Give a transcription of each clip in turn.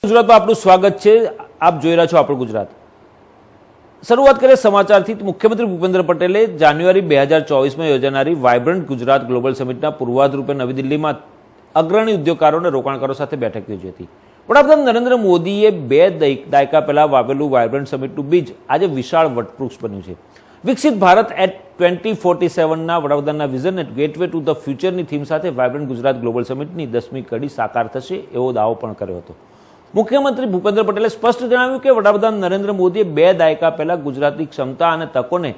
ગુજરાતમાં આપનું સ્વાગત છે। આપ જોઈ રહ્યા છો આપણું ગુજરાત। શરૂઆત કરીએ સમાચારથી। મુખ્યમંત્રી ભૂપેન્દ્ર પટેલે જાન્યુઆરી 2024 માં યોજાનારી વાઇબ્રન્ટ ગુજરાત ગ્લોબલ સમિટના પૂર્વાધ રૂપે નવી દિલ્હીમાં અગ્રણી ઉદ્યોગકારો અને રોકાણકારો સાથે બેઠક યોજી હતી। વડાપ્રધાન નરેન્દ્ર મોદીએ 2 દાયકા પહેલા વાવેલું વાઇબ્રન્ટ સમિટનું બીજ આજે વિશાળ વટવૃક્ષ બન્યું છે। વિકસિત ભારત એટ 2047ના વડાપ્રધાનના vision at gateway to the ફ્યુચરની થીમ સાથે વાઇબ્રન્ટ ગુજરાત ગ્લોબલ સમિટની 10મી કડી સાકાર થશે એવો દાવો પણ કર્યો હતો। મુખ્યમંત્રી ભૂપેન્દ્ર પટેલે સ્પષ્ટ જણાવ્યું કે વડાપ્રધાન નરેન્દ્ર મોદીએ 2 દાયકા પહેલા ગુજરાતની ક્ષમતા અને તકોને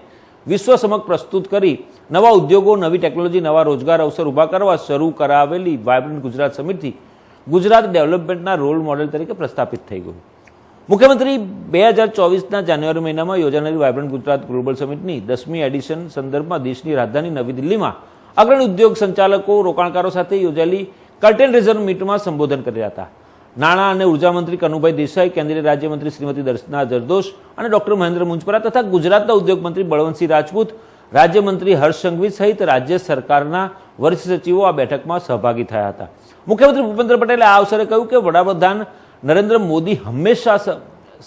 વિશ્વ સમક્ષ પ્રસ્તુત કરી નવા ઉદ્યોગો, નવી ટેકનોલોજી, નવા રોજગાર અવસર ઊભા કરવા શરૂ કરાવેલી વાઇબ્રન્ટ ગુજરાત સમિટથી ગુજરાત ડેવલપમેન્ટના રોલ મોડેલ તરીકે પ્રસ્થાપિત થઈ ગયું। મુખ્યમંત્રી 2024ના જાન્યુઆરી મહિનામાં યોજાનારી વાઇબ્રન્ટ ગુજરાત ગ્લોબલ સમિટની 10મી એડિશન સંદર્ભમાં દેશની રાજધાની નવી દિલ્હીમાં અગ્રણી ઉદ્યોગ સંચાલકો, રોકાણકારો સાથે યોજાયેલી કર્ટેન રેઝર મીટમાં સંબોધન કરી રહ્યા હતા। નાણાં અને ઉર્જા મંત્રી કનુભાઈ દેસાઈ, કેન્દ્રીય રાજ્યમંત્રી શ્રીમતી દર્શના જરદોશ અને ડોક્ટર મહેન્દ્ર મુંજપરા તથા ગુજરાતના ઉદ્યોગ મંત્રી બળવંતસિંહ રાજપૂત, રાજ્યમંત્રી હર્ષ સંઘવી સહિત રાજ્ય સરકારના વરિષ્ઠ સચિવો આ બેઠકમાં સહભાગી થયા હતા। મુખ્યમંત્રી ભૂપેન્દ્ર પટેલે આ અવસરે કહ્યું કે વડાપ્રધાન નરેન્દ્ર મોદી હંમેશા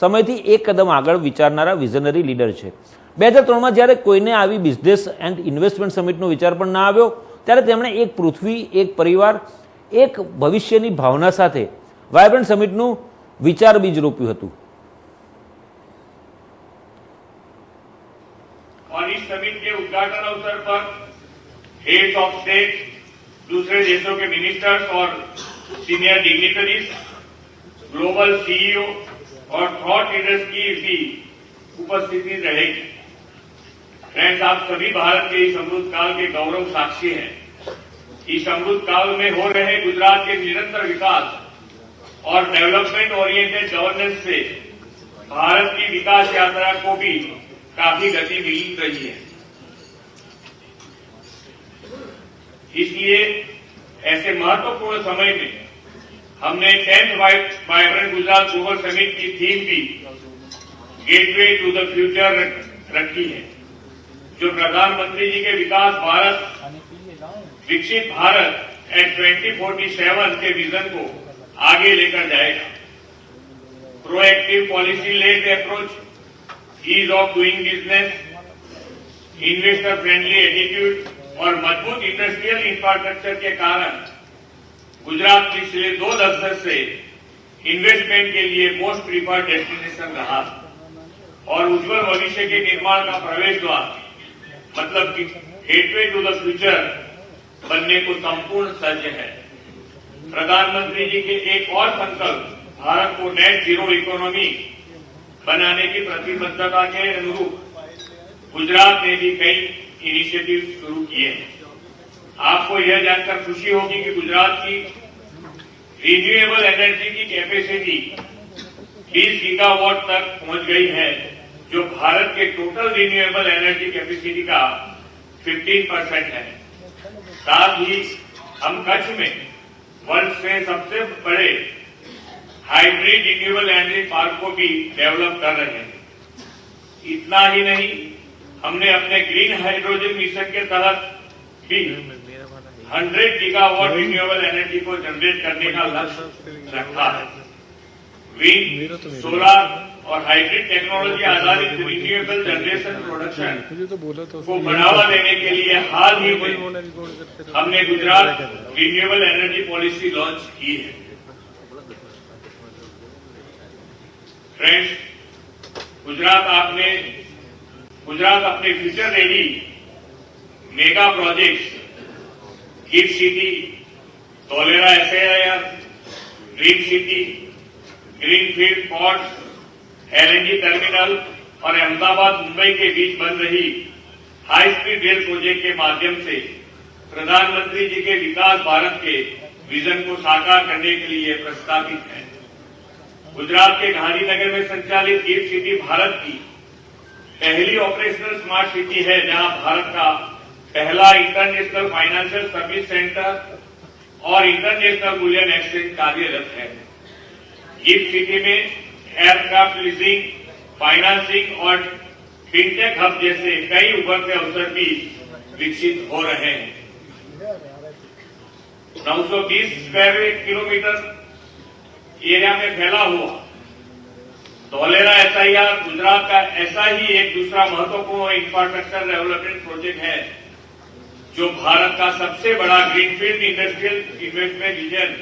સમયથી એક કદમ આગળ વિચારનારા વિઝનરી લીડર છે। 2003માં જ્યારે કોઈને આવી બિઝનેસ એન્ડ ઇન્વેસ્ટમેન્ટ સમિટનો વિચાર પણ ના આવ્યો ત્યારે તેમણે એક પૃથ્વી, એક પરિવાર, એક ભવિષ્યની ભાવના સાથે વાઇબ્રન્ટ સમિટનું વિચાર બીજ રોપ્યું હતું। और इस समिट के उद्घाटन अवसर पर हेड्स ऑफ स्टेट, दूसरे देशों के मिनिस्टर्स और सीनियर डिग्निटरीज, ग्लोबल सीईओ और थॉट लीडर्स की भी उपस्थिति रहेगी। फ्रेंड्स, आप सभी भारत के इस अमृत काल के गौरव साक्षी हैं। इस अमृत काल में हो रहे गुजरात के निरंतर विकास और डेवलपमेंट ओरिएंटेड गवर्नेंस से भारत की विकास यात्रा को भी काफी गति मिल रही है। इसलिए ऐसे महत्वपूर्ण समय में हमने 10th vibrant Gujarat global summit की थीम भी गेटवे टू द फ्यूचर रखी है, जो प्रधानमंत्री जी के विकास भारत, विकसित भारत एट 2047 के विजन को आगे लेकर जाएगा। Proactive policy led approach, ease of doing business, investor friendly attitude और मजबूत इंडस्ट्रियल इंफ्रास्ट्रक्चर के कारण गुजरात पिछले 2 दशक से इन्वेस्टमेंट के लिए मोस्ट प्रीफर्ड डेस्टिनेशन रहा और उज्जवल भविष्य के निर्माण का प्रवेश द्वार मतलब कि गेटवे टू द फ्यूचर बनने को संपूर्ण सज्ज है। प्रधानमंत्री जी के एक और संकल्प भारत को नेट जीरो इकोनॉमी बनाने की प्रतिबद्धता के अनुरूप गुजरात ने भी कई इनिशिएटिव शुरू किए हैं। आपको यह जानकर खुशी होगी कि गुजरात की रिन्यूएबल एनर्जी की कैपेसिटी 20 गीगावाट तक पहुंच गई है, जो भारत के टोटल रिन्यूएबल एनर्जी कैपेसिटी का 15% है। साथ ही हम कच्छ में वर्ल्ड से सबसे बड़े हाइब्रिड रिन्यूएबल एनर्जी पार्क को भी डेवलप कर रहे हैं। इतना ही नहीं, हमने अपने ग्रीन हाइड्रोजन मिशन के तहत भी 100 गीगावाट रिन्यूएबल एनर्जी को जनरेट करने का लक्ष्य रखा है। विंड, सोलर और हाइब्रिड टेक्नोलॉजी आधारित रिन्यूएबल जनरेशन प्रोडक्शन को बढ़ावा देने के लिए हाल ही में हमने Gujarat renewable energy policy launch की है। फ्रेंड्स, गुजरात अपने future ready mega projects gift city, Dholera SIR, dream city, greenfield ports, LNG terminal और अहमदाबाद मुंबई के बीच बन रही हाई स्पीड रेल प्रोजेक्ट के माध्यम से प्रधानमंत्री जी के विकास भारत के विजन को साकार करने के लिए प्रस्तावित है। गुजरात के गांधीनगर में संचालित गिफ्ट सिटी भारत की पहली ऑपरेशनल स्मार्ट सिटी है, जहां भारत का पहला इंटरनेशनल फाइनेंशियल सर्विस सेंटर और इंटरनेशनल बुलियन एक्सचेंज कार्यरत है। गिफ्ट सिटी में एयरक्राफ्ट लीजिंग, फाइनेंसिंग और फिनटेक हब जैसे कई उभरते अवसर भी विकसित हो रहे हैं। 920 स्क्वायर किलोमीटर एरिया में फैला हुआ धौलेरा SIR गुजरात का ऐसा ही एक दूसरा महत्वपूर्ण इंफ्रास्ट्रक्चर डेवलपमेंट प्रोजेक्ट है जो भारत का सबसे बड़ा ग्रीनफील्ड इंडस्ट्रियल इन्वेस्टमेंट रीजन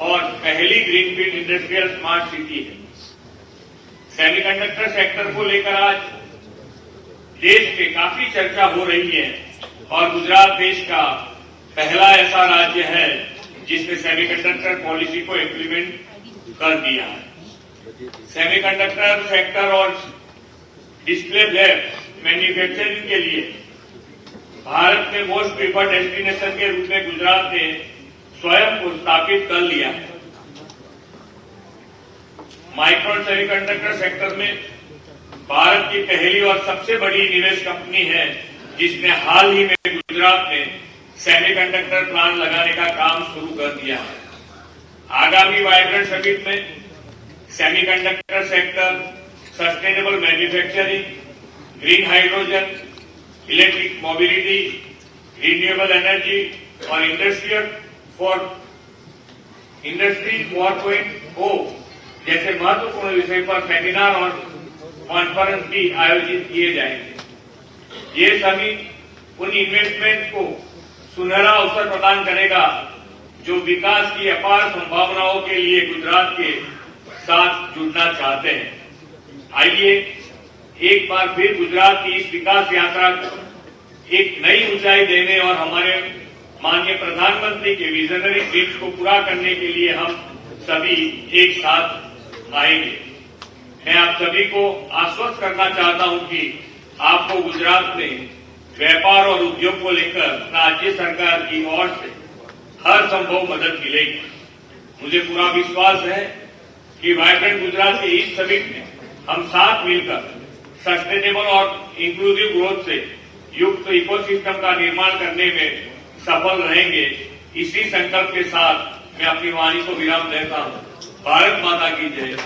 और पहली ग्रीनफील्ड इंडस्ट्रियल स्मार्ट सिटी है। सेमीकंडक्टर सेक्टर को लेकर आज देश में काफी चर्चा हो रही है और गुजरात देश का पहला ऐसा राज्य है जिसने सेमीकंडक्टर पॉलिसी को इम्प्लीमेंट कर दिया है। सेमीकंडक्टर सेक्टर और डिस्प्ले लैब मैन्युफैक्चरिंग के लिए भारत में मोस्ट प्रीफर्ड डेस्टिनेशन के रूप में गुजरात ने स्वयं को स्थापित कर लिया है। माइक्रोन सेमीकंडक्टर सेक्टर में भारत की पहली और सबसे बड़ी निवेश कंपनी है जिसने हाल ही में गुजरात में सेमीकंडक्टर प्लांट लगाने का काम शुरू कर दिया है। आगामी वाइब्रेंट समिट में semiconductor sector, sustainable manufacturing, green hydrogen, electric mobility, renewable energy और इंडस्ट्री 4.0 जैसे महत्वपूर्ण विषय पर सेमिनार और कॉन्फ्रेंस भी आयोजित किए जाएंगे। ये समिट उन इन्वेस्टमेंट को सुनहरा अवसर प्रदान करेगा जो विकास की अपार संभावनाओं के लिए गुजरात के साथ जुड़ना चाहते हैं। आइए एक बार फिर गुजरात की इस विकास यात्रा को एक नई ऊंचाई देने और हमारे माननीय प्रधानमंत्री के विजनरी ड्रीम्स को पूरा करने के लिए हम सभी एक साथ आएंगे। मैं आप सभी को आश्वस्त करना चाहता हूं कि आपको गुजरात में व्यापार और उद्योग को लेकर राज्य सरकार की ओर से हर संभव मदद मिलेगी। मुझे पूरा विश्वास है कि वाइब्रेंट गुजरात के इस समिट में हम साथ मिलकर सस्टेनेबल और इंक्लूसिव ग्रोथ से युक्त इकोसिस्टम का निर्माण करने में सफल रहेंगे। इसी संकल्प के साथ मैं अपनी वाणी को विराम देता हूं। भारत माता की जय।